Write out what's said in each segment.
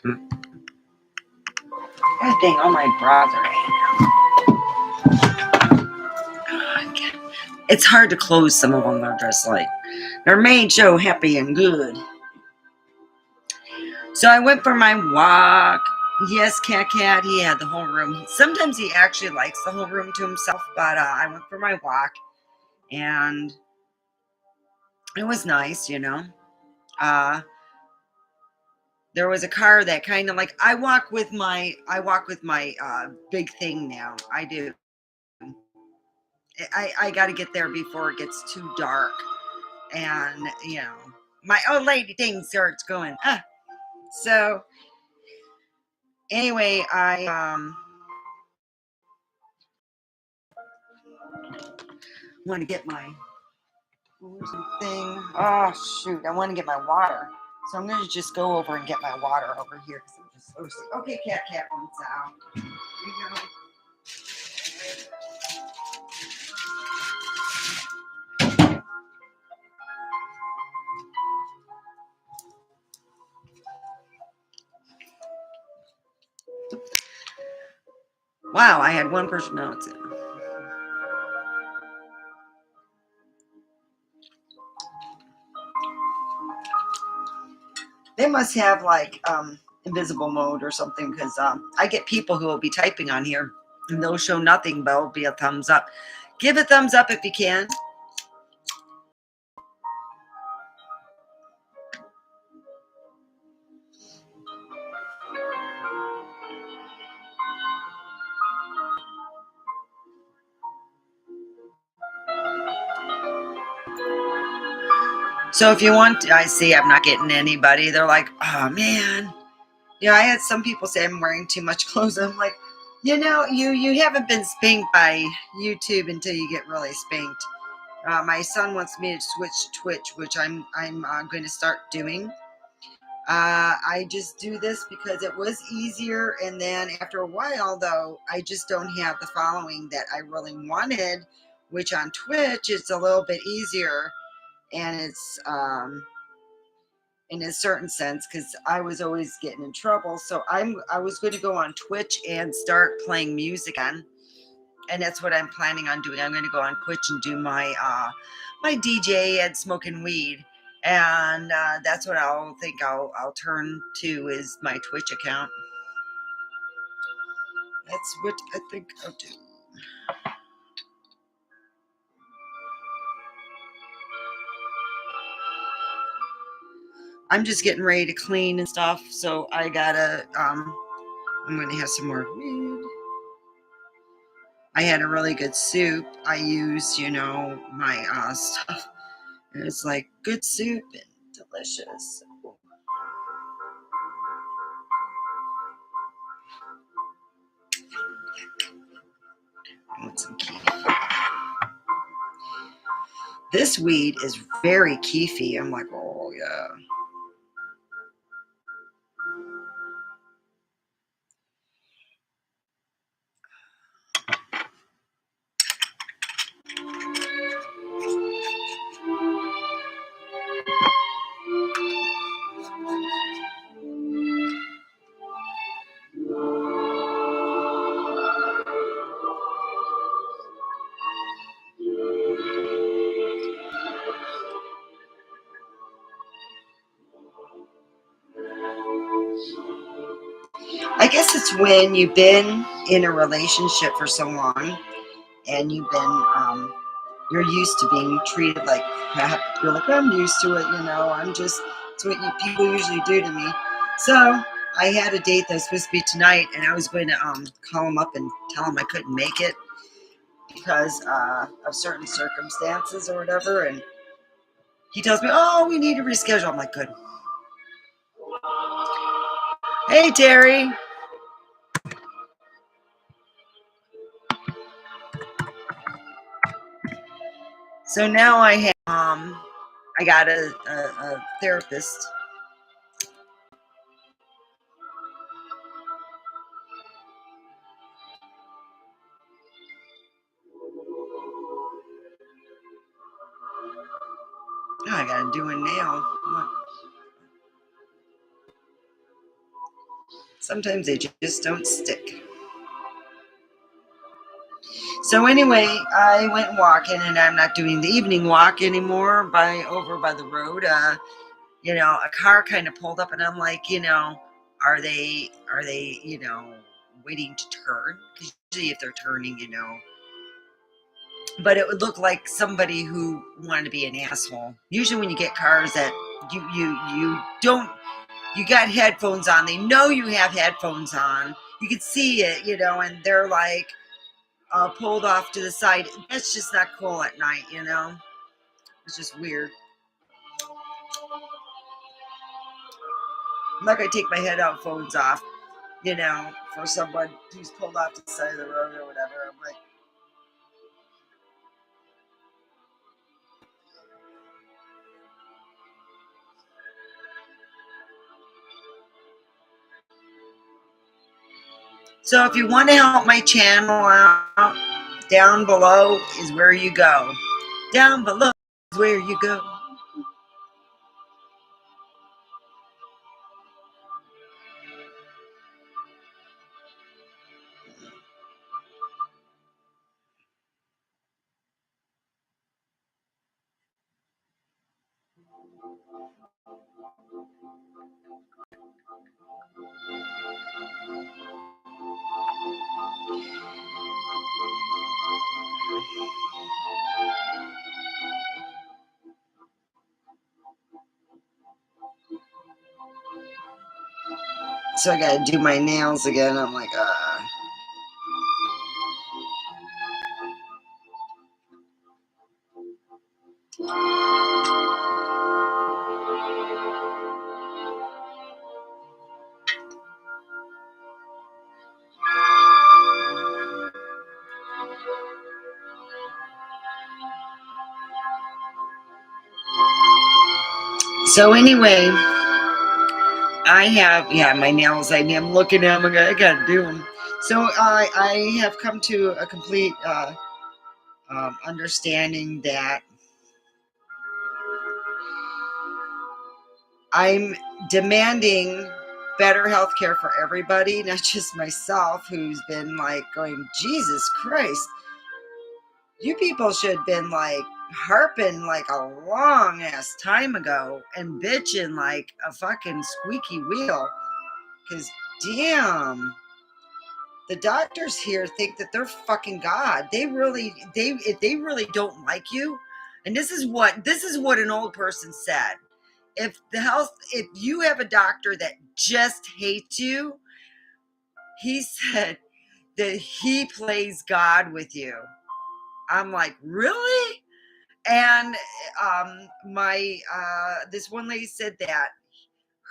God dang, all my bras are hanging out. It's hard to close some of them. They're just like, they're made so happy and good. So I went for my walk. Yes, Cat, he had the whole room. Sometimes he actually likes the whole room to himself, but I went for my walk, and it was nice, you know. Uh, there was a car that kind of like, I walk with my big thing now. I do. I got to get there before it gets too dark, and you know, my old lady thing starts going. So anyway, I want to get my thing. Oh shoot! I want to get my water, so I'm gonna just go over and get my water over here because I'm just thirsty. Okay, cat wants out. Here you go. Wow, I had one person. No, it's in. They must have like invisible mode or something because I get people who will be typing on here and they'll show nothing, but it'll be a thumbs up. Give a thumbs up if you can. So if you want, I see I'm not getting anybody. They're like, oh man. You know, I had some people say I'm wearing too much clothes. I'm like, you know, you haven't been spanked by YouTube until you get really spanked. My son wants me to switch to Twitch, which I'm going to start doing. I just do this because it was easier, and then after a while, though, I just don't have the following that I really wanted. Which on Twitch, it's a little bit easier, and it's in a certain sense because I was always getting in trouble. So I was going to go on Twitch and start playing music on, and that's what I'm planning on doing. I'm going to go on Twitch and do my my DJ and smoking weed, and that's what I'll turn to is my Twitch account. That's what I think I'll do. I'm just getting ready to clean and stuff, so I gotta I'm gonna have some more weed. I had a really good soup. I used, you know, my stuff. It's like good soup and delicious. I want some keef. This weed is very keefy. I'm like, oh yeah. I guess it's when you've been in a relationship for so long and you've been you're used to being treated like crap. You're like, I'm used to it, you know. It's what people usually do to me. So I had a date that was supposed to be tonight, and I was going to call him up and tell him I couldn't make it because of certain circumstances or whatever. And he tells me, "Oh, we need to reschedule." I'm like, "Good." Hey, Terry. So now I got a therapist. Oh, I got to do a nail. What? Sometimes they just don't stick. So anyway, I went walking, and I'm not doing the evening walk anymore over by the road. A car kind of pulled up, and I'm like, are they waiting to turn? Because usually if they're turning, but it would look like somebody who wanted to be an asshole. Usually when you get cars that you don't, you got headphones on, they know you have headphones on, you can see it, and they're like pulled off to the side. That's just not cool at night. It's just weird. I'm not gonna take my headphones off, for someone who's pulled off to the side of the road or whatever. I'm like, so if you want to help my channel out, down below is where you go. Down below is where you go. So I gotta do my nails again. I'm like, So anyway, I have, my nails. I'm looking at them. I gotta do them. So I have come to a complete understanding that I'm demanding better health care for everybody, not just myself, who's been like going, Jesus Christ, you people should have been like harping like a long ass time ago and bitching like a fucking squeaky wheel. Because damn, the doctors here think that they're fucking God. If they really don't like you, and this is what an old person said. If you have a doctor that just hates you, he said that he plays God with you. I'm like, really? And my this one lady said that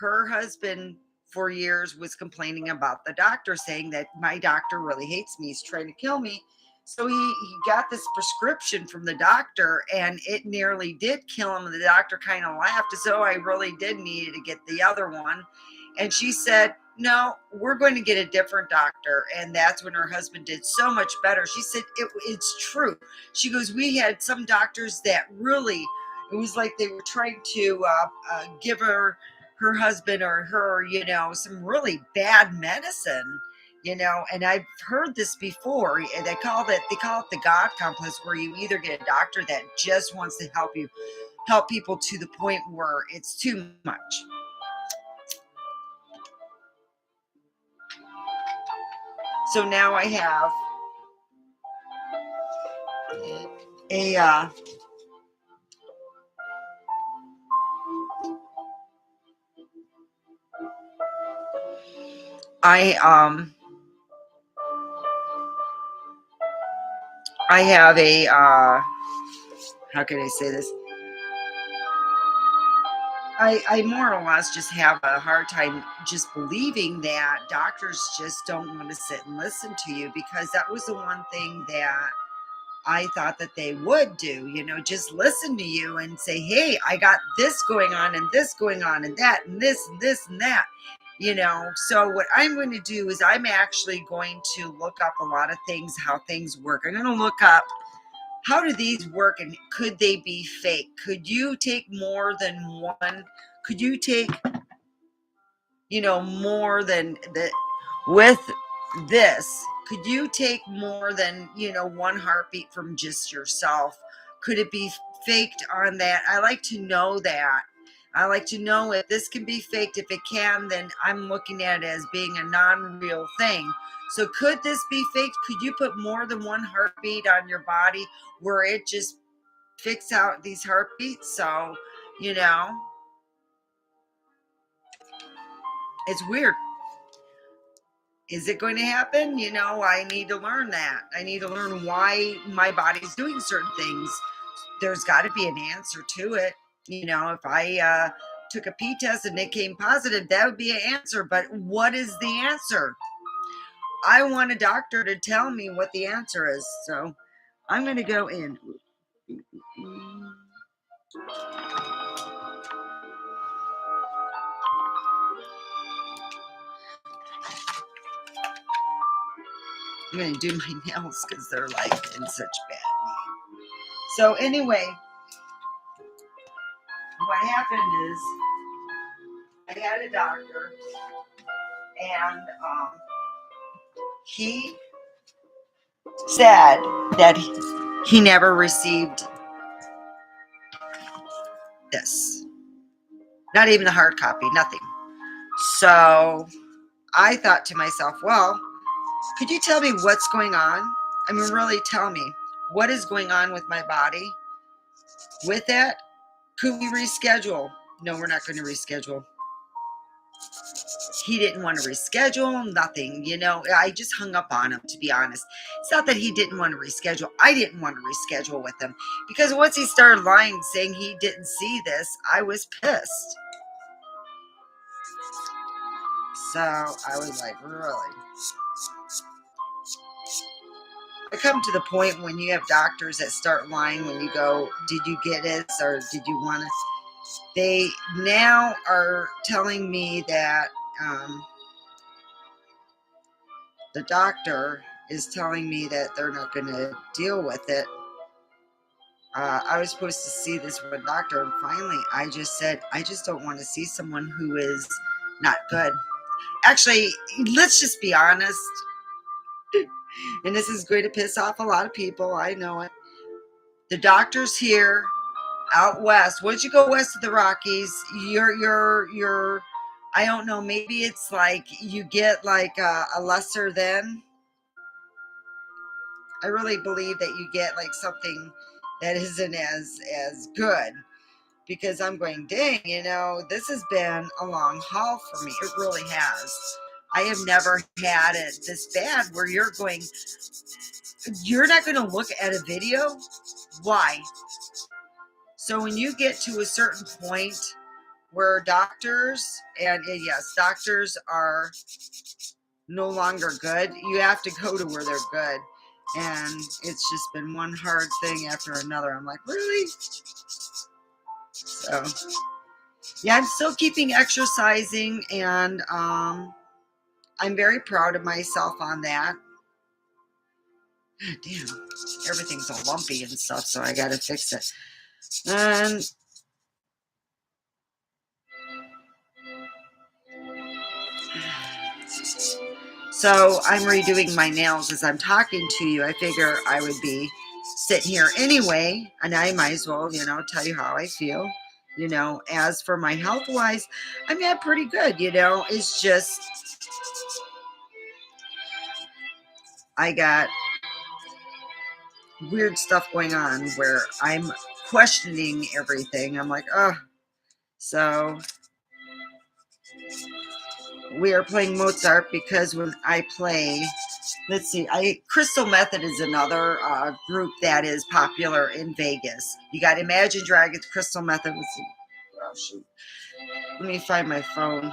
her husband for years was complaining about the doctor, saying that my doctor really hates me, he's trying to kill me. So he got this prescription from the doctor, and it nearly did kill him. The doctor kind of laughed, so I really did need to get the other one. And she said, no, we're going to get a different doctor. And that's when her husband did so much better. She said, it's true. She goes, we had some doctors that really, it was like they were trying to give her husband or her, some really bad medicine, and I've heard this before. They call it the God complex, where you either get a doctor that just wants to help people to the point where it's too much. So now I have a I have a how can I say this? I more or less just have a hard time just believing that doctors just don't want to sit and listen to you, because that was the one thing that I thought that they would do, just listen to you and say, hey, I got this going on and this going on and that and this and this and that, So what I'm going to do is I'm actually going to look up a lot of things, how things work. I'm going to look up, how do these work, and could they be fake? Could you take more than one? Could you take, more than that? With this, could you take more than, one heartbeat from just yourself? Could it be faked on that? I like to know that. I like to know if this can be faked. If it can, then I'm looking at it as being a non-real thing. So could this be faked? Could you put more than one heartbeat on your body where it just fix out these heartbeats? So, you know, it's weird. Is it going to happen? I need to learn that. I need to learn why my body's doing certain things. There's got to be an answer to it. If I took a P test and it came positive, that would be an answer. But what is the answer? I want a doctor to tell me what the answer is. So I'm going to go in. I'm going to do my nails because they're like in such bad need. So anyway, what happened is I had a doctor and he said that he never received this, not even the hard copy, nothing. So I thought to myself, well, could you tell me what's going on? I mean, really tell me what is going on with my body. With that, could we reschedule? No, we're not going to reschedule. He didn't want to reschedule, nothing. I just hung up on him, to be honest. It's not that he didn't want to reschedule. I didn't want to reschedule with him because once he started lying, saying he didn't see this, I was pissed. So I was like, really? I come to the point when you have doctors that start lying when you go, did you get it or did you want it? They now are telling me that the doctor is telling me that they're not going to deal with it. I was supposed to see this one doctor, and finally I just said, I just don't want to see someone who is not good. Actually, let's just be honest, and this is going to piss off a lot of people, I know it. The doctors here out west, once you go west of the Rockies, you're I don't know, maybe it's like you get like a lesser than. I really believe that you get like something that isn't as good, because I'm going, dang, this has been a long haul for me. It really has. I have never had it this bad where you're going, you're not going to look at a video. Why? So when you get to a certain point where doctors, and yes, doctors are no longer good, you have to go to where they're good. And it's just been one hard thing after another. I'm like, really? So yeah, I'm still keeping exercising, and I'm very proud of myself on that. God damn, everything's all lumpy and stuff, so I gotta fix it. And so I'm redoing my nails as I'm talking to you. I figure I would be sitting here anyway, and I might as well, tell you how I feel. As for my health wise, I'm pretty good. It's just I got weird stuff going on where I'm questioning everything. I'm like, oh, so we are playing Mozart because when I play, let's see, Crystal Method is another group that is popular in Vegas. You got Imagine Dragons, Crystal Method. Let's see. Oh, shoot. Let me find my phone.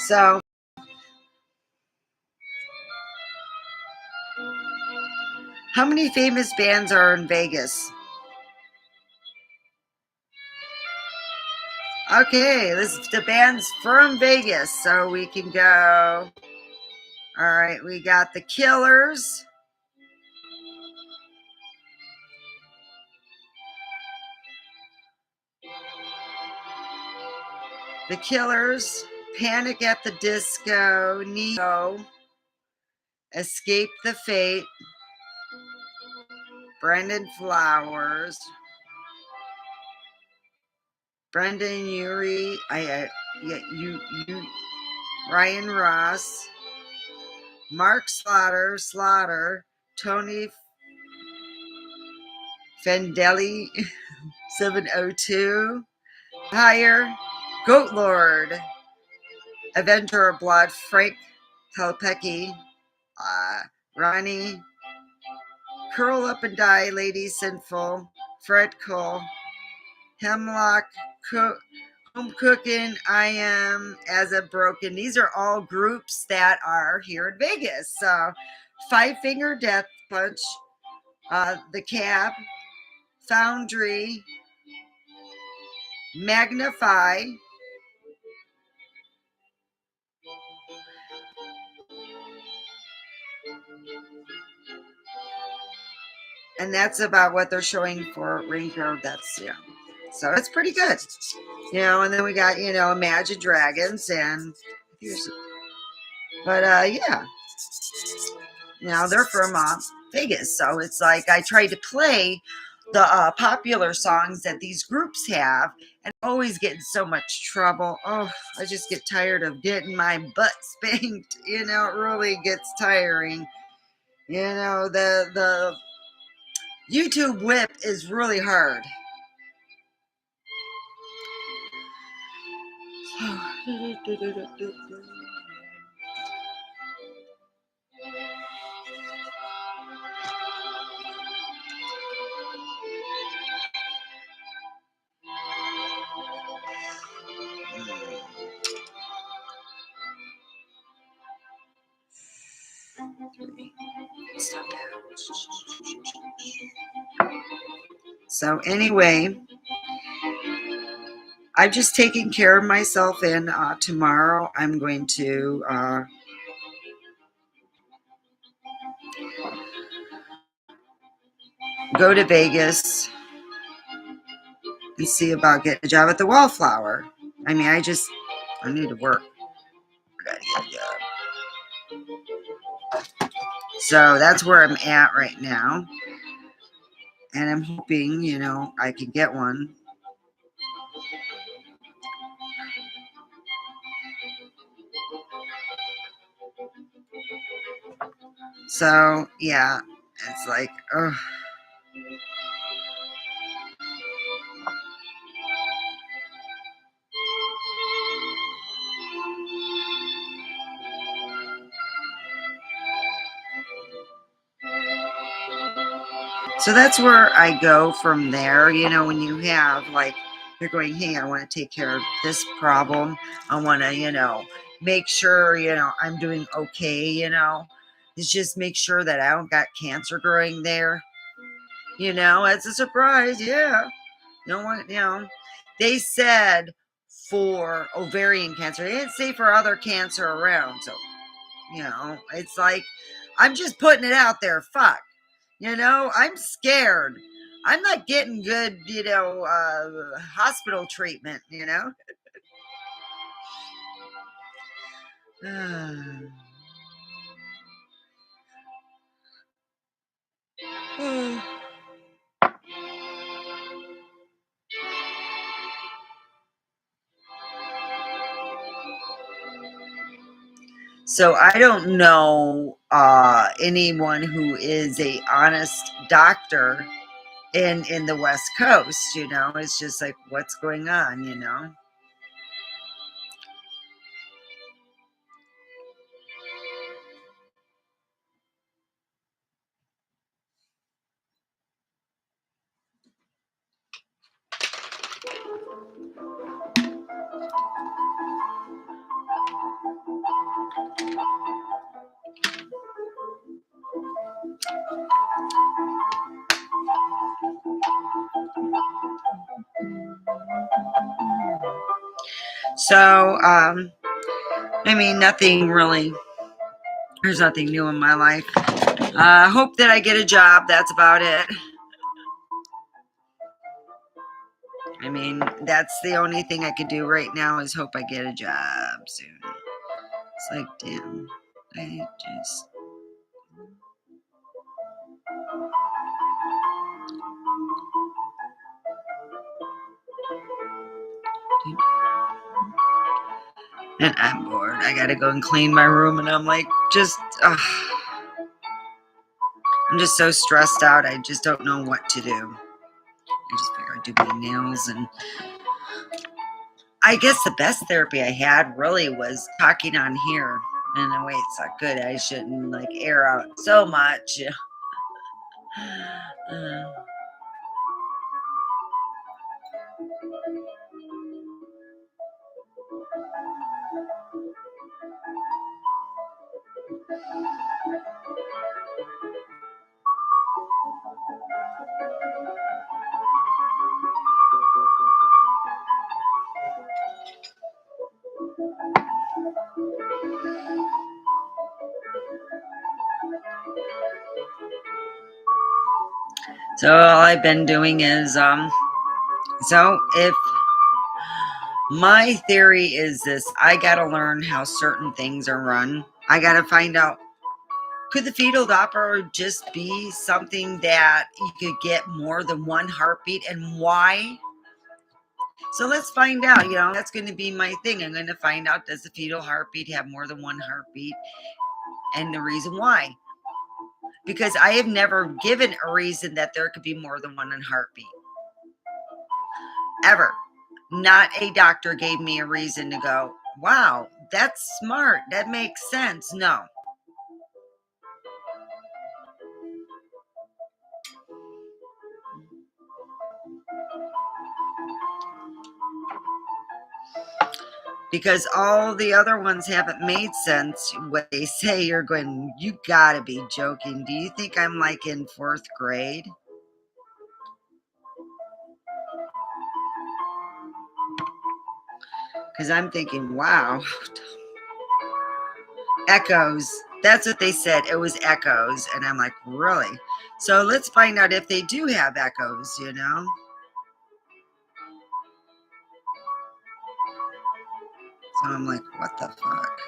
So, how many famous bands are in Vegas? Okay, this is the band's from Vegas, so we can go. All right, we got the Killers. The Killers, Panic at the Disco, Neo, Escape the Fate, Brendan Flowers, Brendan Urie, Ryan Ross, Mark Slaughter, Tony Fendelli, 702, Higher, Goat Lord, Avenger of Blood, Frank Kalpecki, Ronnie, Curl Up and Die, Lady Sinful, Fred Cole, Hemlock, Home Cooking, I Am As a Broken. These are all groups that are here in Vegas. So, Five Finger Death Punch, The Cab, Foundry, Magnify, and that's about what they're showing for Rainbow. That's so that's pretty good, And then we got Imagine Dragons and but yeah, they're from Vegas, so it's like I try to play the popular songs that these groups have, and always get in so much trouble. Oh, I just get tired of getting my butt spanked. It really gets tiring. The YouTube whip is really hard. So anyway, I've just taken care of myself, and tomorrow I'm going to go to Vegas and see about getting a job at the Wallflower. I mean, I need to work. I gotta get a job. So that's where I'm at right now. And I'm hoping, I can get one. So, yeah, it's like, ugh. So that's where I go from there. When you have you're going, hey, I want to take care of this problem. I want to, make sure, I'm doing okay, It's just make sure that I don't got cancer growing there. It's a surprise. Yeah. No one, they said for ovarian cancer. They didn't say for other cancer around. So, it's like, I'm just putting it out there. Fuck. I'm scared. I'm not getting good, hospital treatment, So I don't know anyone who is a honest doctor in the West Coast. It's just like, what's going on. So I mean, nothing really. There's nothing new in my life. Hope that I get a job. That's about it. I mean, that's the only thing I could do right now is hope I get a job soon. It's like, damn, I just. And I'm bored. I gotta go and clean my room, and I'm like, I'm just so stressed out. I just don't know what to do. I just figure I'd do my nails, and I guess the best therapy I had really was talking on here. In a way, it's not good. I shouldn't like air out so much. Uh, so all I've been doing is so if my theory is this, I gotta learn how certain things are run. I gotta find out, could the fetal Doppler just be something that you could get more than one heartbeat, and why? So let's find out. That's going to be my thing. I'm going to find out, does the fetal heartbeat have more than one heartbeat, and the reason why? Because I have never given a reason that there could be more than one heartbeat. Ever. Not a doctor gave me a reason to go, wow, that's smart. That makes sense. No. Because all the other ones haven't made sense. What they say, you're going, you gotta be joking. Do you think I'm like in 4th grade? Because I'm thinking, wow, echoes. That's what they said. It was echoes. And I'm like, really? So let's find out if they do have echoes, So I'm like, what the fuck?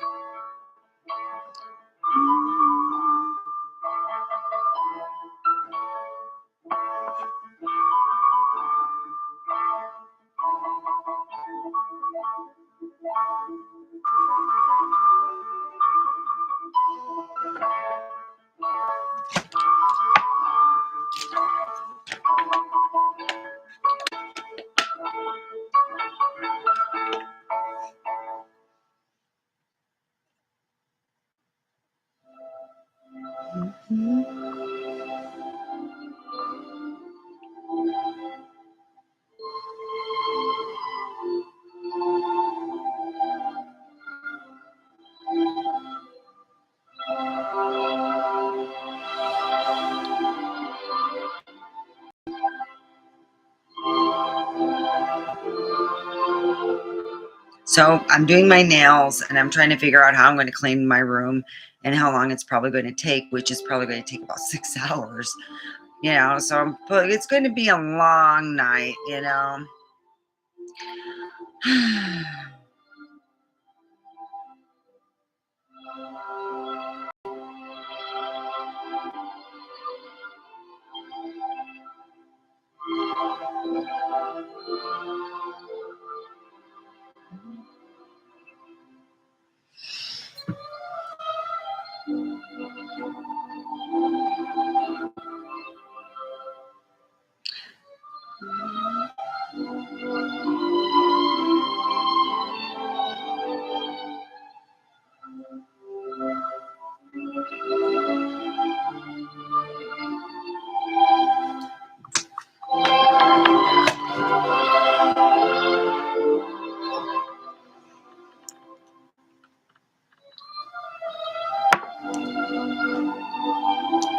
So I'm doing my nails, and I'm trying to figure out how I'm going to clean my room and how long it's probably going to take, which is probably going to take about 6 hours, so it's going to be a long night,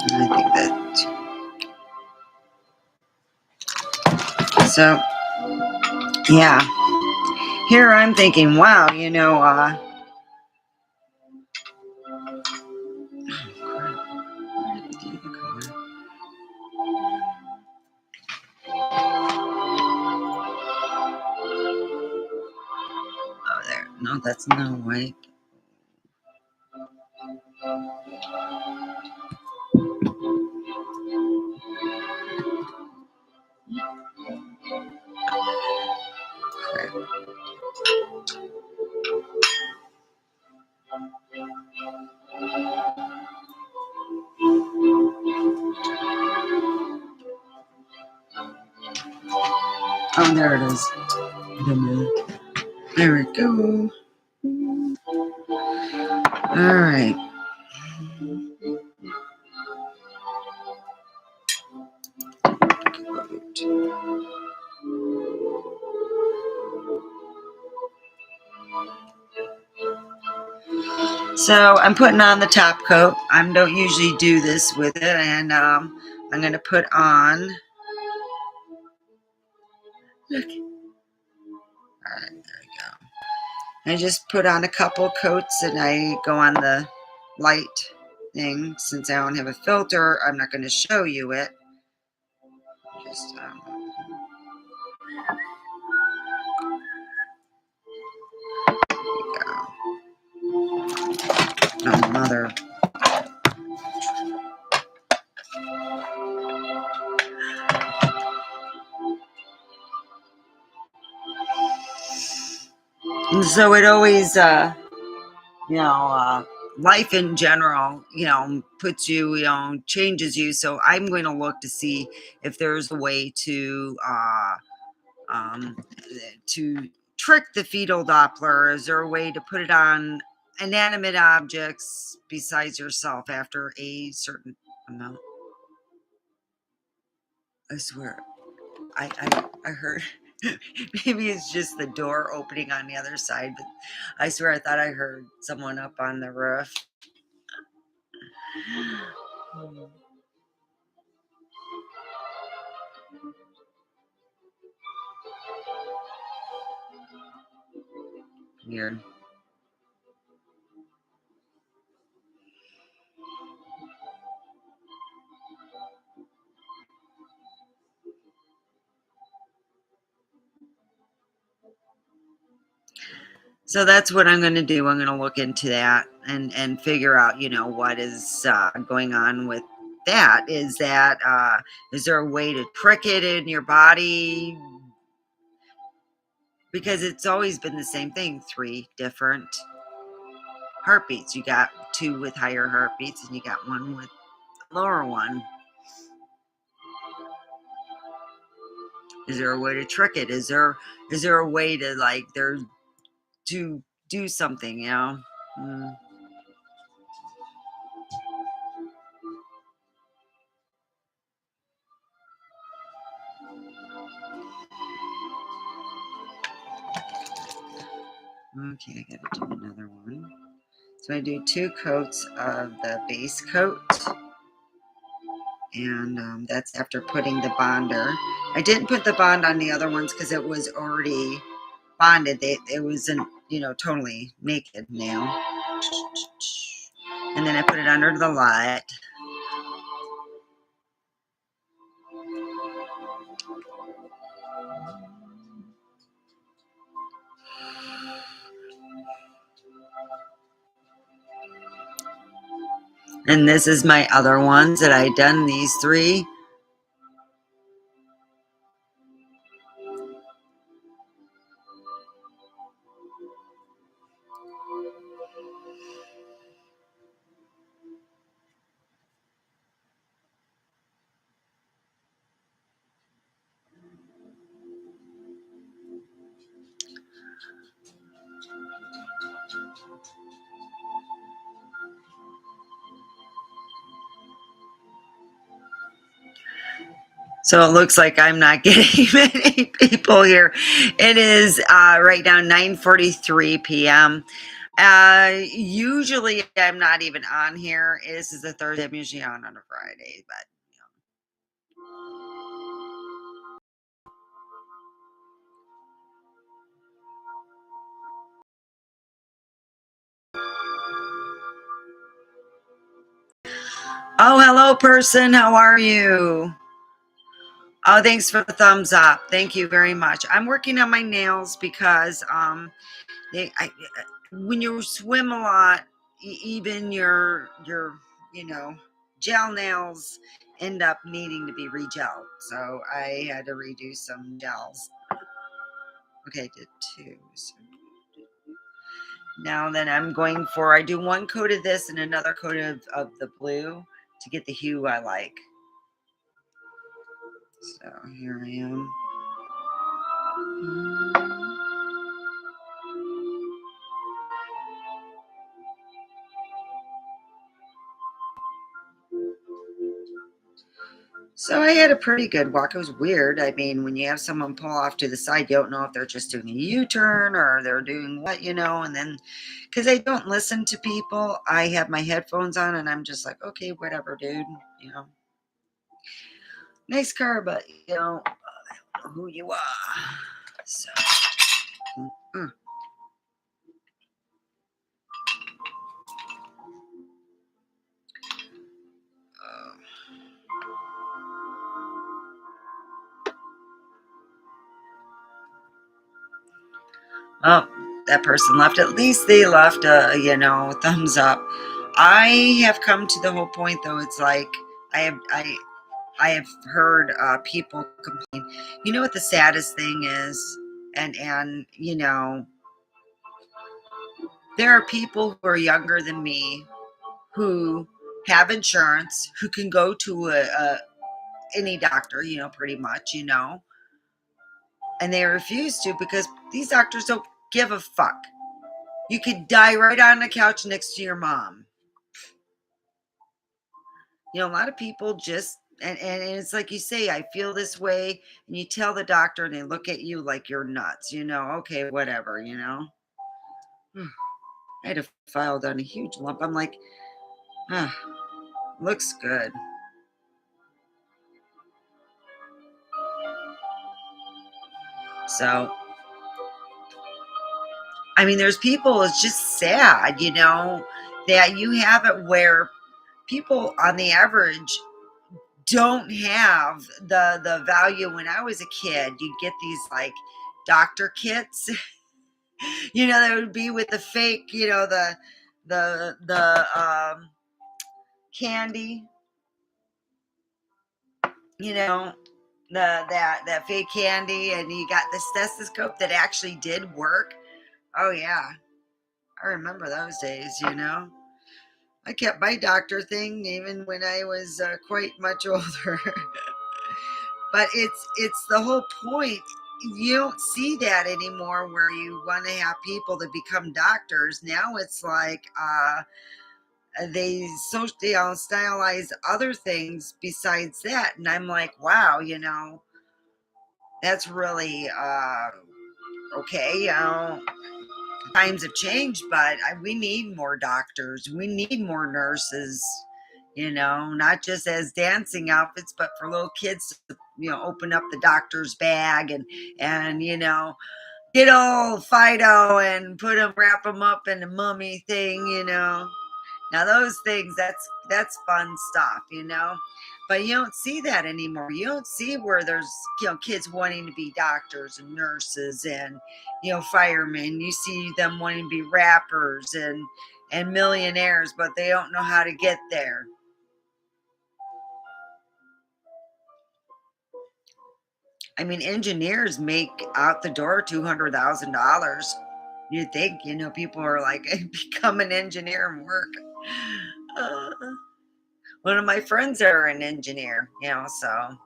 I think that. So, yeah. Here I'm thinking, wow, Oh, that's no white. Oh, there it is. There we go. All right. So I'm putting on the top coat. I don't usually do this with it, and I'm going to put on. Look. All right, there we go. I just put on a couple coats, and I go on the light thing. Since I don't have a filter, I'm not going to show you it. Just oh, mother. And so it always, life in general, puts you, changes you. So I'm going to look to see if there's a way um, to trick the fetal Doppler. Is there a way to put it on inanimate objects besides yourself after a certain amount? I swear, I heard. Maybe it's just the door opening on the other side, but I swear I thought I heard someone up on the roof. Weird. So that's what I'm going to do. I'm going to look into that and figure out, what is going on with that. Is there a way to trick it in your body? Because it's always been the same thing. 3 different heartbeats. You got 2 with higher heartbeats, and you got 1 with a lower one. Is there a way to trick it? Is there a way to to do something? Okay, I gotta do another one. So I do 2 coats of the base coat, and that's after putting the bonder. I didn't put the bond on the other ones because it was already bonded. It wasn't, totally naked now. And then I put it under the light. And this is my other ones that I done, these 3. So it looks like I'm not getting many people here. It is right now 9:43 p.m. Usually I'm not even on here. This is a Thursday. I'm usually on a Friday, but oh, hello, person. How are you? Oh, thanks for the thumbs up. Thank you very much. I'm working on my nails because When you swim a lot, even your you know gel nails end up needing to be regelled. So I had to redo some gels. Okay, I did two. So now then I do one coat of this and another coat of the blue to get the hue I like. So here I am. So I had a pretty good walk. It was weird. I mean, when you have someone pull off to the side, you don't know if they're just doing a U-turn or they're doing what, and then because I don't listen to people, I have my headphones on and I'm just like, okay, whatever, dude. You know, nice car, but I don't know who you are. So, mm, uh, oh, that person left. At least they left a thumbs up. I have come to the whole point though. It's like I have heard people complain. You know what the saddest thing is, and there are people who are younger than me who have insurance, who can go to any doctor, pretty much, and they refuse to because these doctors don't give a fuck. You could die right on the couch next to your mom. A lot of people just and it's like you say, I feel this way, and you tell the doctor and they look at you like you're nuts, okay, whatever. I had to file down a huge lump. I'm like, ah, looks good. So I mean, there's people, it's just sad, that you have it where people on the average don't have the value. When I was a kid, you get these like doctor kits, that would be with the fake, the candy, you know, that fake candy, and you got the stethoscope that actually did work. Oh yeah, I remember those days. I kept my doctor thing even when I was quite much older. But it's the whole point. You don't see that anymore where you want to have people to become doctors. Now it's like they stylize other things besides that, and I'm like, wow, that's really okay. Times have changed, but we need more doctors. We need more nurses. Not just as dancing outfits, but for little kids to open up the doctor's bag and get all Fido and wrap them up in the mummy thing. Now those things, that's fun stuff. But you don't see that anymore. You don't see where there's kids wanting to be doctors and nurses and firemen. You see them wanting to be rappers and millionaires, but they don't know how to get there. I mean, engineers make out the door $200,000. You'd think, people are like, become an engineer and work. Uh, One of my friends are an engineer, so.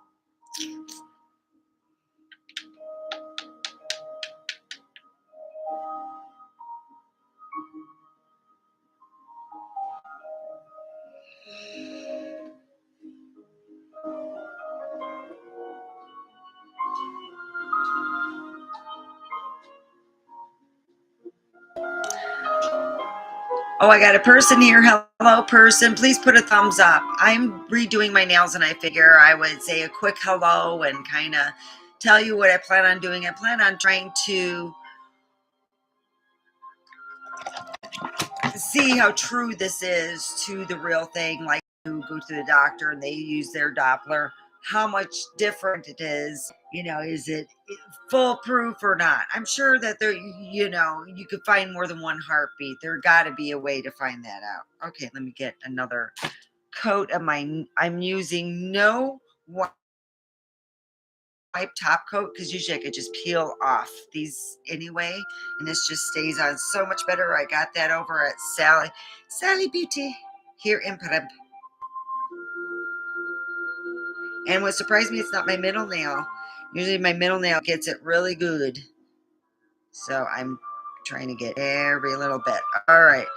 Oh, I got a person here. Hello, person. Please put a thumbs up. I'm redoing my nails, and I figure I would say a quick hello and kind of tell you what I plan on doing. I plan on trying to see how true this is to the real thing. Like, you go to the doctor and they use their Doppler. how much different it is. Is it foolproof or not? I'm sure that you could find more than one heartbeat. There got to be a way to find that out. Okay, let me get another coat of I'm using no wipe top coat because usually I could just peel off these anyway, and this just stays on so much better. I got that over at Sally Beauty here in Paris. And what surprised me, it's not my middle nail. Usually my middle nail gets it really good. So I'm trying to get every little bit. All right.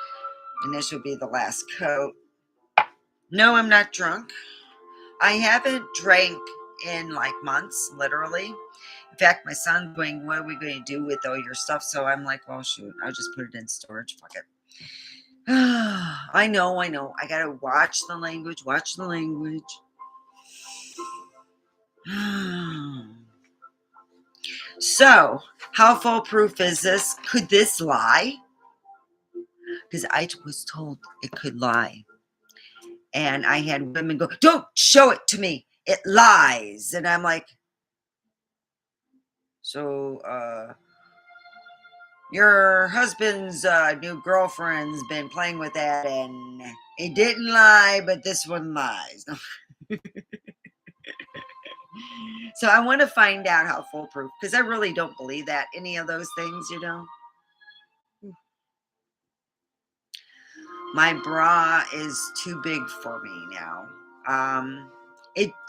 And this will be the last coat. No, I'm not drunk. I haven't drank in like months, literally. In fact, my son's going, what are we going to do with all your stuff? So I'm like, well, shoot, I'll just put it in storage. Fuck it. I know. I got to watch the language. So, how foolproof is this? Could this lie? Because I was told it could lie. And I had women go, don't show it to me. It lies. And I'm like, so, your husband's new girlfriend's been playing with that and it didn't lie, but this one lies. So I want to find out how foolproof, because I really don't believe that any of those things. My bra is too big for me now.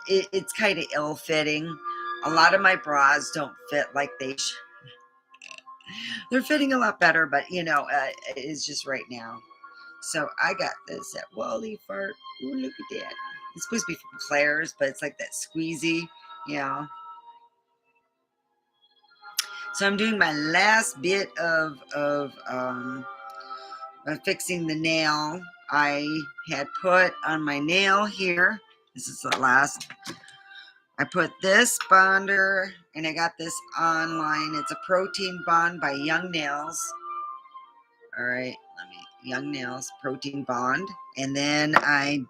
It's kind of ill-fitting. A lot of my bras don't fit like they should. They're fitting a lot better, but it's just right now. So I got this at Wally Fart. Ooh, look at that. It's supposed to be from Claire's, but it's like that squeezy. Yeah. So I'm doing my last bit of fixing the nail. I had put on my nail here. This is the last. I put this bonder, and I got this online. It's a protein bond by Young Nails. All right, Young Nails protein bond, and then I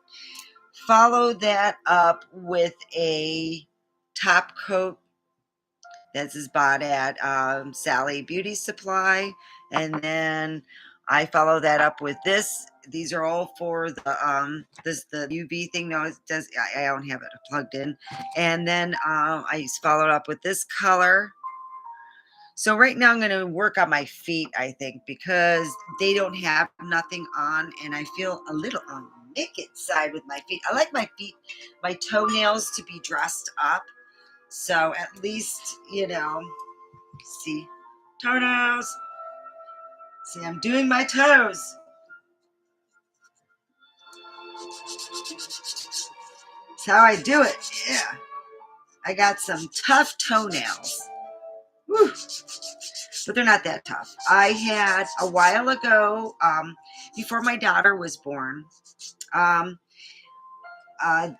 followed that up with a top coat. This is bought at Sally Beauty Supply, and then I follow that up with this. These are all for the UV thing. No, it does. I don't have it plugged in. And then I followed up with this color. So right now I'm going to work on my feet, I think, because they don't have nothing on, and I feel a little on the naked side with my feet. I like my feet, my toenails to be dressed up. So at least, see, toenails. See, I'm doing my toes. That's how I do it. Yeah. I got some tough toenails. Whew. But they're not that tough. I had a while ago, before my daughter was born, um, uh,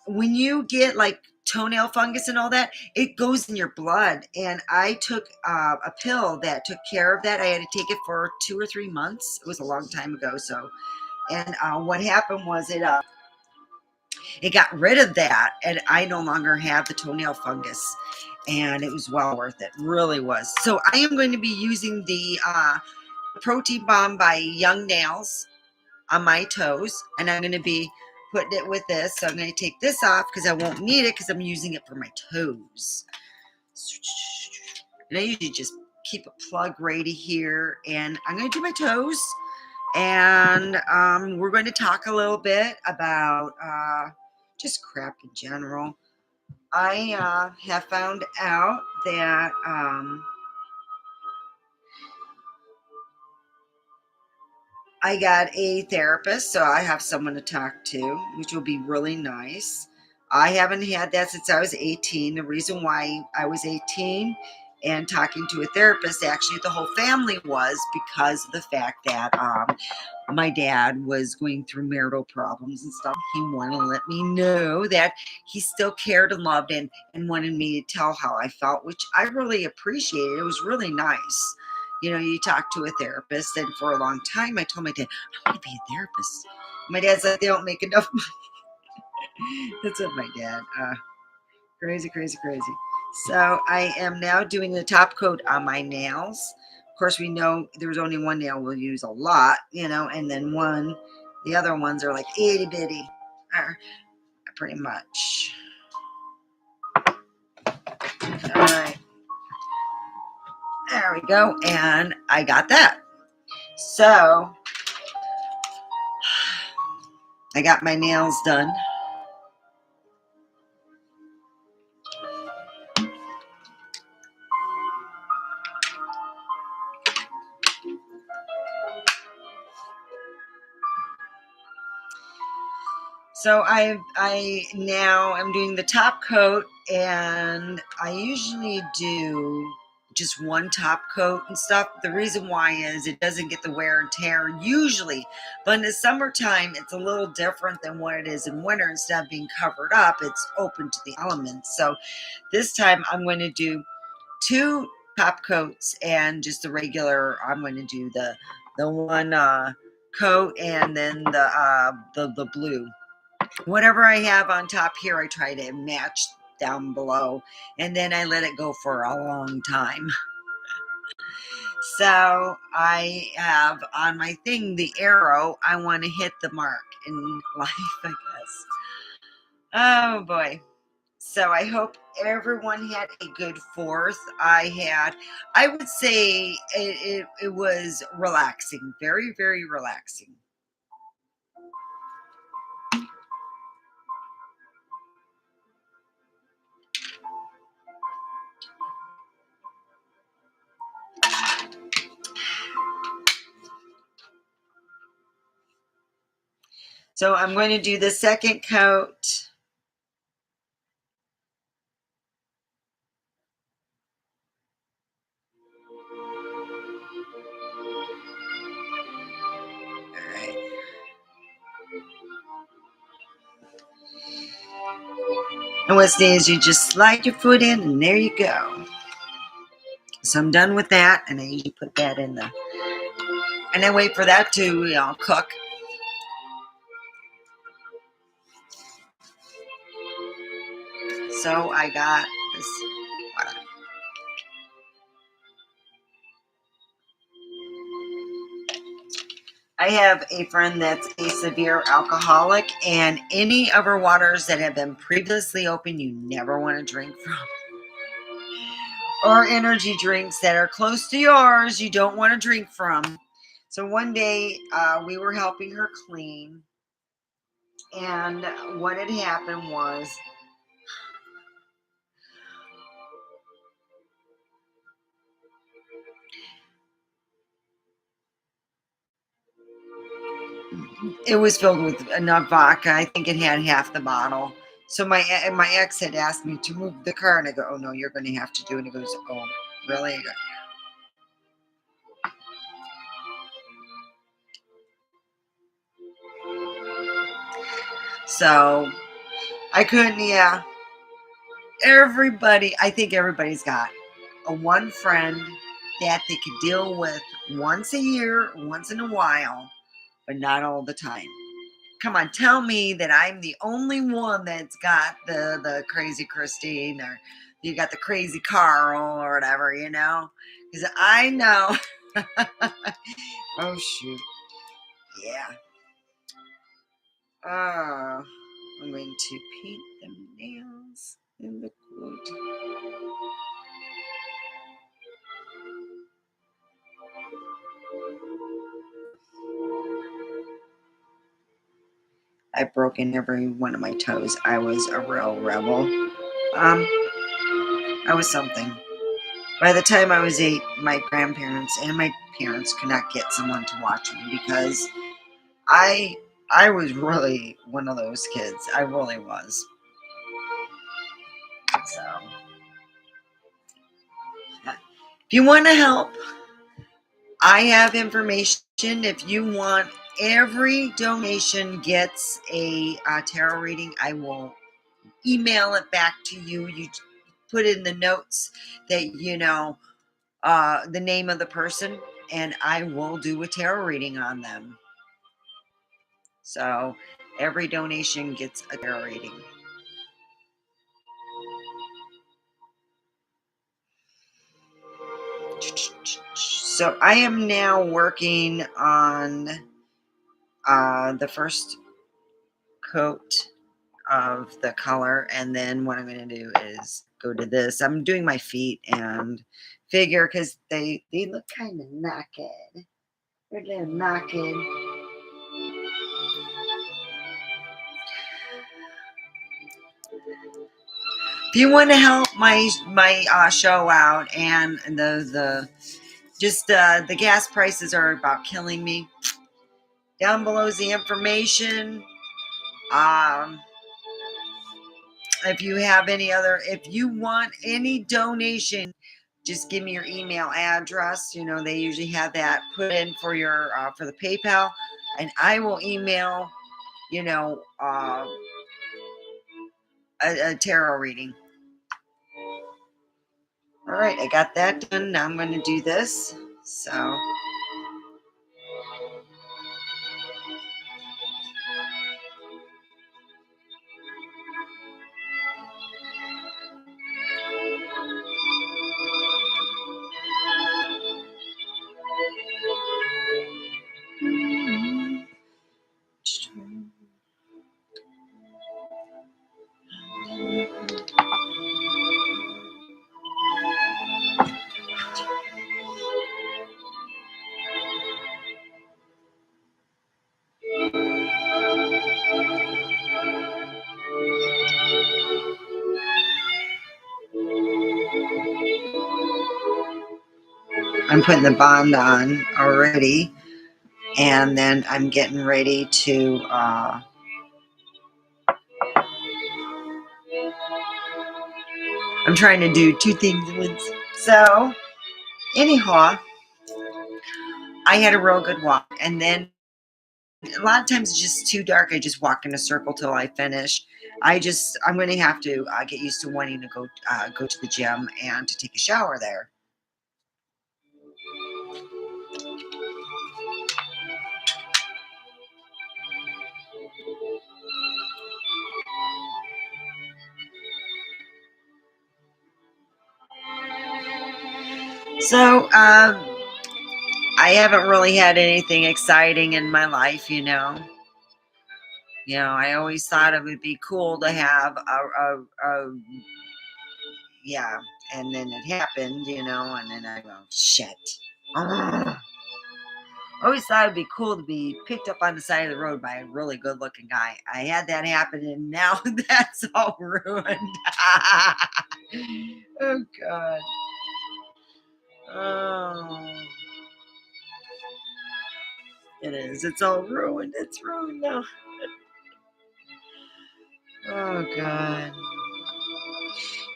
when you get like toenail fungus and all that, it goes in your blood. And I took a pill that took care of that. I had to take it for 2 or 3 months. It was a long time ago. And what happened was it got rid of that, and I no longer have the toenail fungus. And it was well worth it, really was. So I am going to be using the protein bomb by Young Nails on my toes, and I'm going to be putting it with this. So I'm going to take this off because I won't need it because I'm using it for my toes. And I usually just keep a plug right here, and I'm going to do my toes. And we're going to talk a little bit about just crap in general. I have found out that I got a therapist, so I have someone to talk to, which will be really nice. I haven't had that since I was 18. The reason why I was 18 and talking to a therapist, actually, the whole family was because of the fact that my dad was going through marital problems and stuff. He wanted to let me know that he still cared and loved and wanted me to tell how I felt, which I really appreciated. It was really nice. You talk to a therapist, and for a long time, I told my dad, I want to be a therapist. My dad's like, they don't make enough money. That's what my dad. Crazy, crazy, crazy. So I am now doing the top coat on my nails. Of course, we know there's only one nail we'll use a lot, and then the other ones are like itty bitty, pretty much. All right, there we go, and I got that. So I got my nails done. So I now am doing the top coat, and I usually do just one top coat and stuff. The reason why is it doesn't get the wear and tear usually, but in the summertime it's a little different than what it is in winter. Instead of being covered up, it's open to the elements. So this time I'm going to do two top coats and just the regular. I'm going to do the one coat and then the blue. Whatever I have on top here, I try to match down below, and then I let it go for a long time. So I have on my thing the arrow. I want to hit the mark in life, I guess. Oh boy. So I hope everyone had a good 4th. I would say it was relaxing, very, very relaxing. So I'm going to do the second coat. All right. And what's neat is you just slide your foot in, and there you go. So I'm done with that, and I usually put that in and I wait for that to cook. So I got this. I have a friend that's a severe alcoholic, and any of her waters that have been previously open, you never want to drink from. Or energy drinks that are close to yours, you don't want to drink from. So one day we were helping her clean, and what had happened was it was filled with enough vodka. I think it had half the bottle. So my ex had asked me to move the car, and I go, "Oh no, you're going to have to do it." And he goes, "Oh, really?" So I couldn't. Yeah, I think everybody's got a one friend that they could deal with once a year, once in a while, but not all the time. Come on, tell me that I'm the only one that's got the crazy Christine, or you got the crazy Carl or whatever, because I know. Oh shoot, yeah. I'm going to paint them nails in the wood. I've broken every one of my toes. I was a real rebel. Um, I was something. By the time I was 8, my grandparents and my parents could not get someone to watch me because I I was really one of those kids. I really was. So, if you want to help, I have information. If you want, every donation gets a tarot reading. I will email it back to you. You put in the notes that the name of the person, and I will do a tarot reading on them. So Every donation gets a tarot reading. So I am now working on the first coat of the color, and then what I'm going to do is go to this. I'm doing my feet and figure because they look kind of naked. They're a little naked. If you want to help my show out, and the gas prices are about killing me. Down below is the information. If you want any donation, just give me your email address. They usually have that put in for your for the PayPal, and I will email a tarot reading. All right, I got that done. Now I'm going to do this. So. I'm putting the bond on already, and then I'm getting ready to I'm trying to do two things at once. So anyhow, I had a real good walk, and then a lot of times it's just too dark. I just walk in a circle till I finish. I'm going to have to get used to wanting to go to the gym and to take a shower there. So I haven't really had anything exciting in my life, I always thought it would be cool to have yeah, and then it happened, and then I go, shit. Ugh. I always thought it'd be cool to be picked up on the side of the road by a really good looking guy. I had that happen, and now that's all ruined. Oh, God. Oh, it is. It's all ruined. It's ruined now. Oh, God.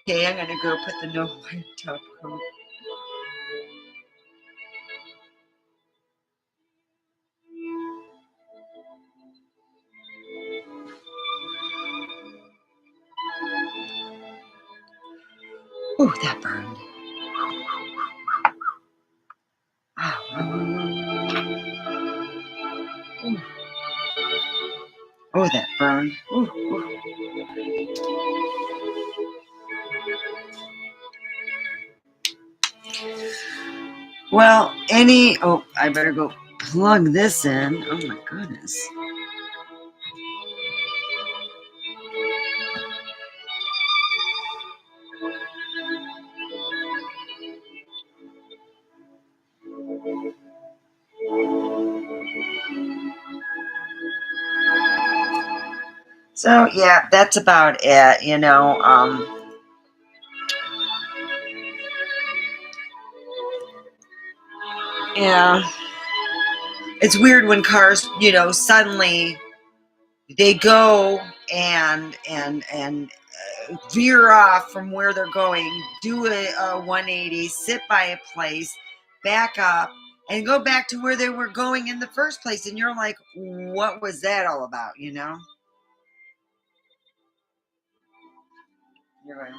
Okay, I'm going to go put the no white top coat. Ooh, that burned. Oh, that burned. Ooh, ooh. Well, I better go plug this in. Oh my goodness. So yeah, that's about it, yeah. It's weird when cars, suddenly they go and veer off from where they're going, do a 180, sit by a place, back up, and go back to where they were going in the first place. And you're like, what was that all about, You're going,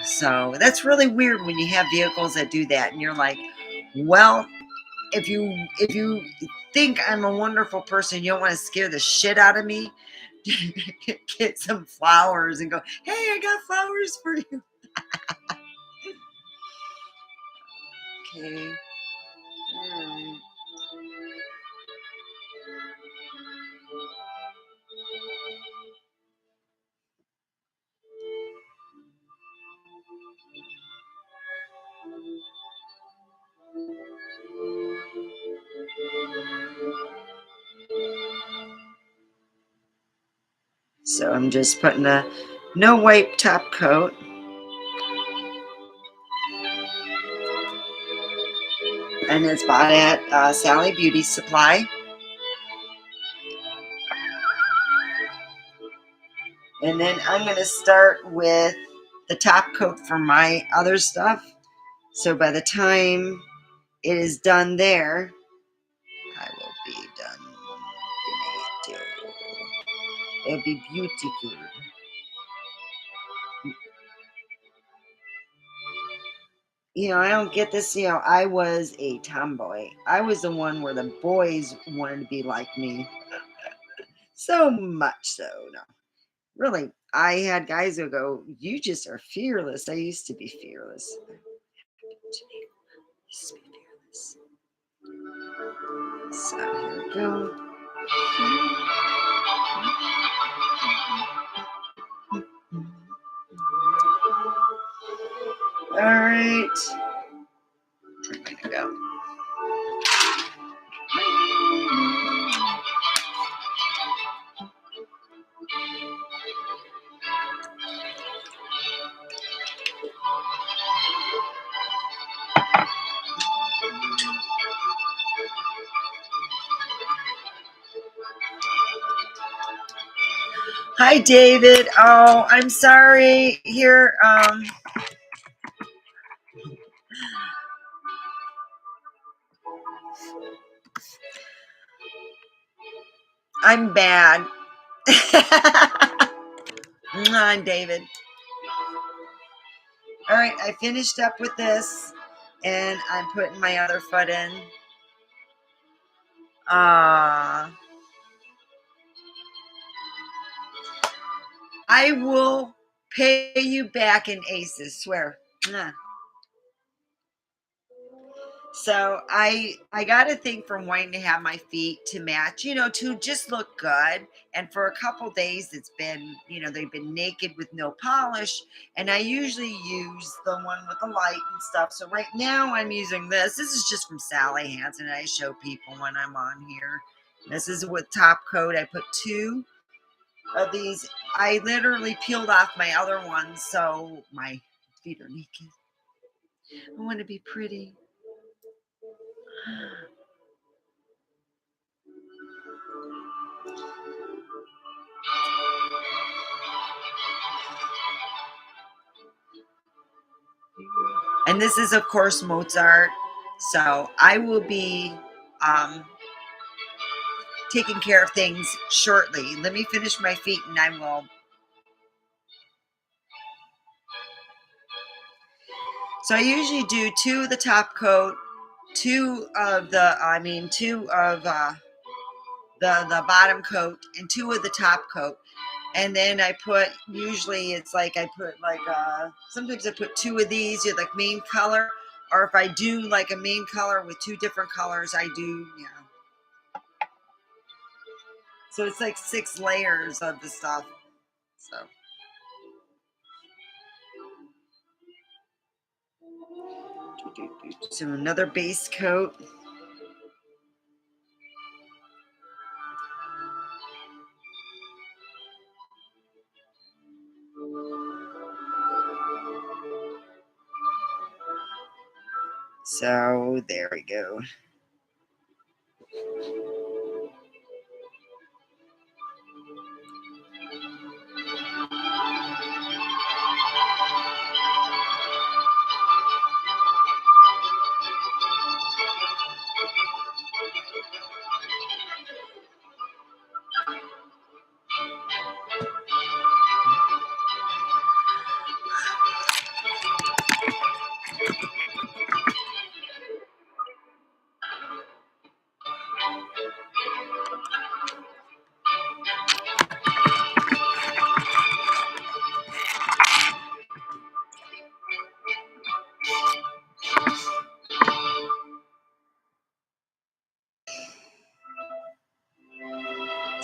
So that's really weird when you have vehicles that do that, and you're like, well, if you think I'm a wonderful person, you don't want to scare the shit out of me. Get some flowers and go, hey, I got flowers for you. Okay. Hmm. So I'm just putting a no wipe top coat, and it's bought at Sally Beauty Supply. And then I'm going to start with the top coat for my other stuff. So by the time it is done there, I will be done. It'll be beautiful. I don't get this. I was a tomboy. I was the one where the boys wanted to be like me. So much so. No, really. I had guys who go, you just are fearless. I used to be fearless. So here we go. All right. We're going to go. Hi, David. Oh, I'm sorry. Here, I'm bad. I'm David. All right, I finished up with this, and I'm putting my other foot in. I will pay you back in aces, swear. So I got a thing from wanting to have my feet to match, to just look good. And for a couple days, it's been, they've been naked with no polish. And I usually use the one with the light and stuff. So right now I'm using this. This is just from Sally Hansen. I show people when I'm on here. This is with top coat. I put 2 of these. I literally peeled off my other ones, so my feet are naked. I want to be pretty. And this is, of course, Mozart. So I will be taking care of things shortly. Let me finish my feet and I will. So I usually do 2 of the top coat, 2 of the bottom coat, and 2 of the top coat. And then I put, usually it's like I put like, sometimes I put 2 of these, like main color. Or if I do like a main color with 2 different colors, I do, So it's like 6 layers of the stuff. So another base coat. So there we go.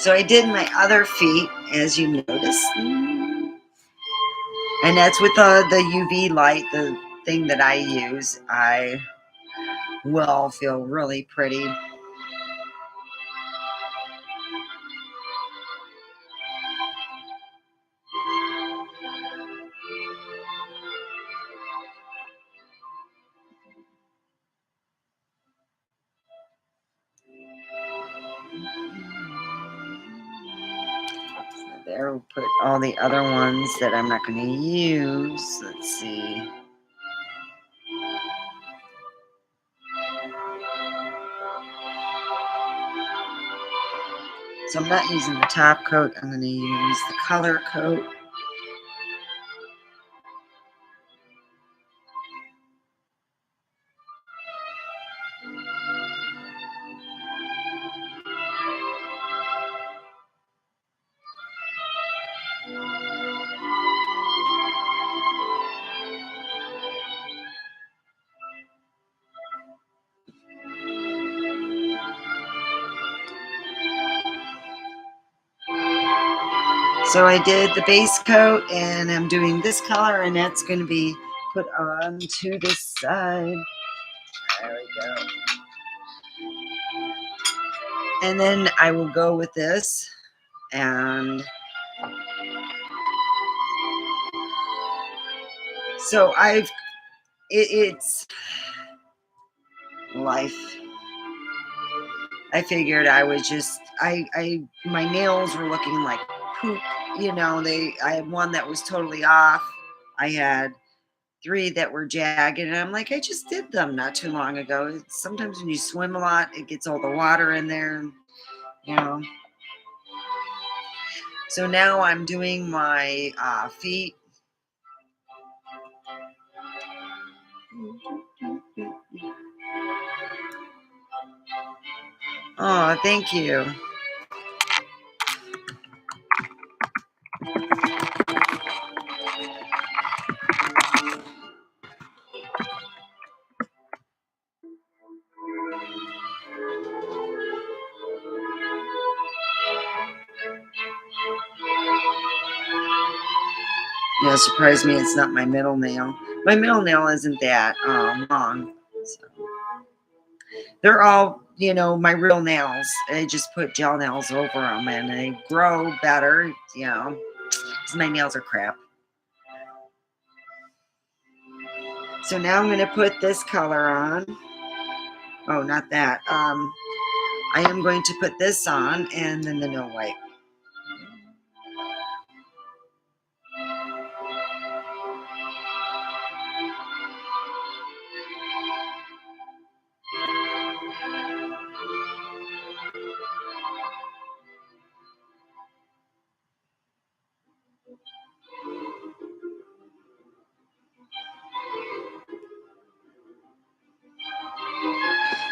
So I did my other feet, as you notice. And that's with the UV light, the thing that I use. I will feel really pretty. So there, we'll put all the other ones that I'm not going to use. Let's see. So I'm not using the top coat. I'm going to use the color coat. So I did the base coat, and I'm doing this color, and that's going to be put on to this side. There we go. And then I will go with this, and so it's life. I figured I was just, my nails were looking like poop. I had one that was totally off. I had 3 that were jagged, and I'm like, I just did them not too long ago. Sometimes when you swim a lot, it gets all the water in there, you know. So now I'm doing my feet. Oh, thank you. Surprised me it's not my middle nail. My middle nail isn't that long. So they're all, my real nails. I just put gel nails over them, and they grow better, because my nails are crap. So now I'm going to put this color on. Oh, not that. I am going to put this on, and then the no white.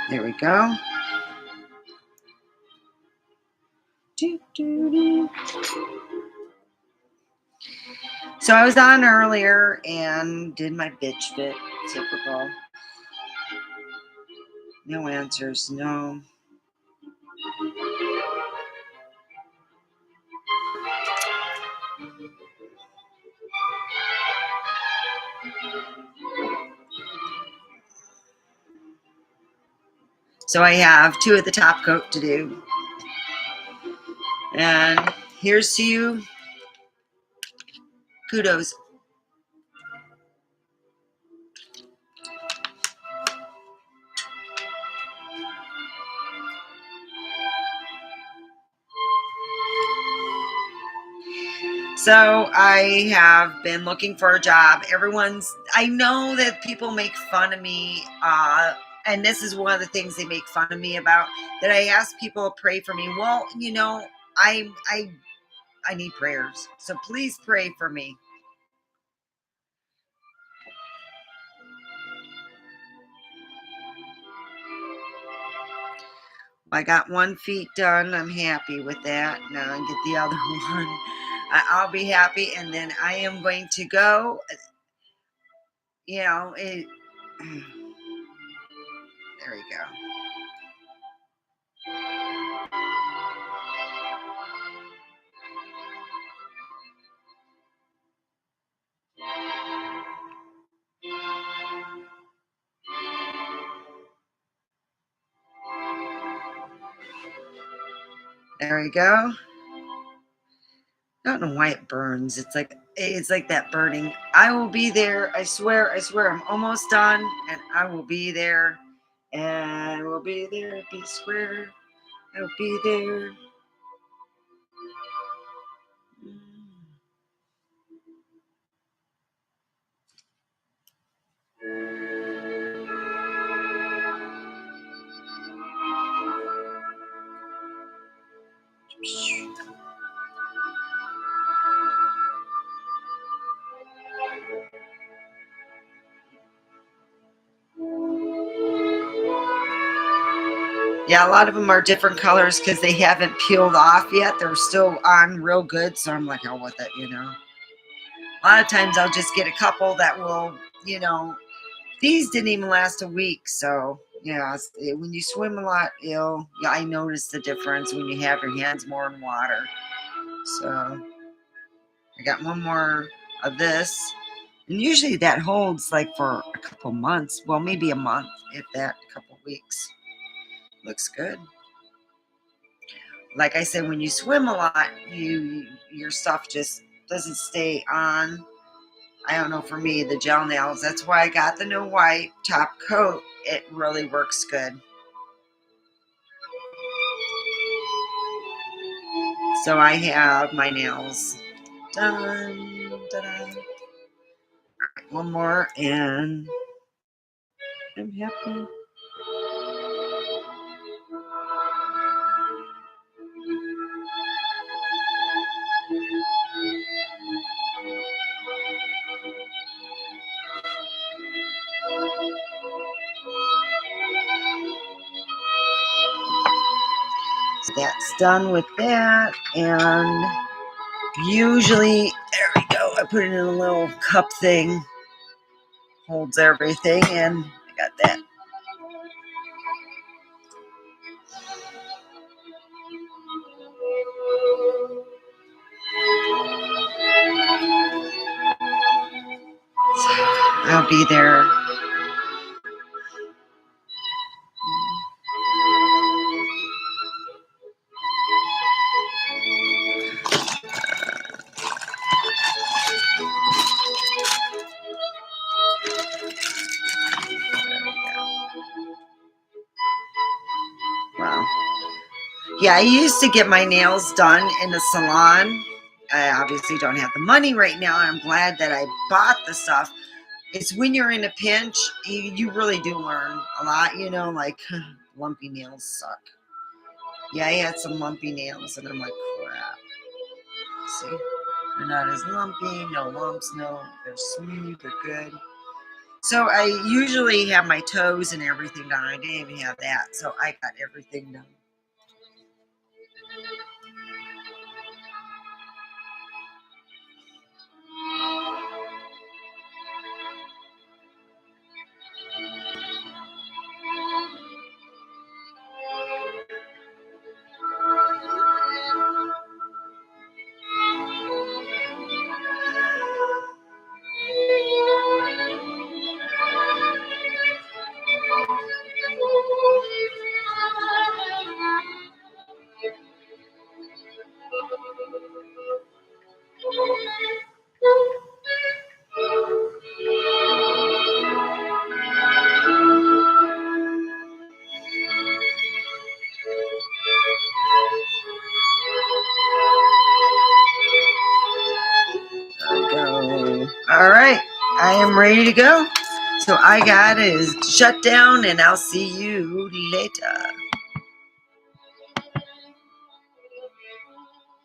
There we go. So I was on earlier and did my bitch fit. Typical. No answers. No. So I have 2 at the top coat to do. And here's to you. Kudos. So I have been looking for a job. I know that people make fun of me, and this is one of the things they make fun of me about, that I ask people to pray for me. Well, I need prayers. So please pray for me. I got 1 feet done. I'm happy with that. Now I get the other one. I'll be happy, and then I am going to go. There we go. There we go. I don't know why it burns. It's like that burning. I will be there. I swear, I'm almost done and I will be there. And we'll be there, be square. I'll be there. Yeah, a lot of them are different colors because they haven't peeled off yet. They're still on real good. So I'm like, oh, with it, you know. A lot of times I'll just get a couple that will, you know, these didn't even last a week. So, yeah, when you swim a lot, yeah, I notice the difference when you have your hands more in water. So I got one more of this. And usually that holds like for a couple months. Well, maybe a month, if that, a couple weeks. Looks good. Like I said, when you swim a lot, your stuff just doesn't stay on. I don't know, for me, the gel nails, that's why I got the no white top coat. It really works good. So I have my nails done. Ta-da. One more and I'm happy. So that's done with that. And usually, there we go. I put it in a little cup thing. Holds everything, and I got that. I'll be there. Wow. Yeah, I used to get my nails done in a salon. I obviously don't have the money right now. I'm glad that I bought the stuff. It's when you're in a pinch, you really do learn a lot, you know, like lumpy nails suck. Yeah, I had some lumpy nails and I'm like, crap. See, they're not as lumpy, no lumps, no, they're smooth, they're good. So I usually have my toes and everything done. I didn't even have that, so I got everything done. Go. All right, I am ready to go. So I got is shut down, and I'll see you later.